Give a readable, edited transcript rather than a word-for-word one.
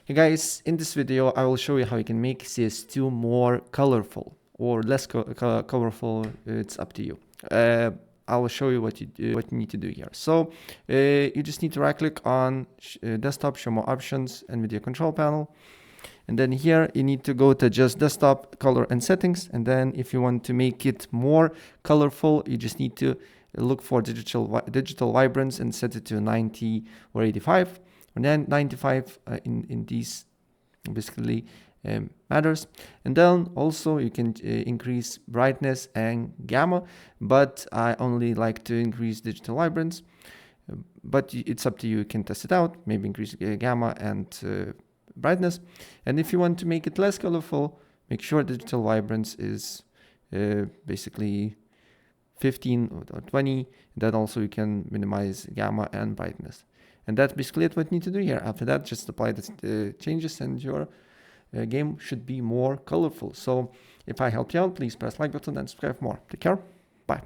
Hey guys, in this video I will show you how you can make CS2 more colorful or less colorful. It's up to you. I will show you what you need to do here. So you just need to right click on desktop, show more options, and video control panel. And then here you need to go to just desktop, color and settings. And then if you want to make it more colorful, you just need to look for digital vibrance and set it to 90 or 85. And then 95 in these basically matters. And then also you can increase brightness and gamma, but I only like to increase digital vibrance. But it's up to you. You can test it out, maybe increase gamma and brightness. And if you want to make it less colorful, make sure digital vibrance is basically 15 or 20. Then also you can minimize gamma and brightness. And that's basically what you need to do here. After that, just apply the changes and your game should be more colorful. So if I helped you out, please press like button and subscribe for more. Take care. Bye.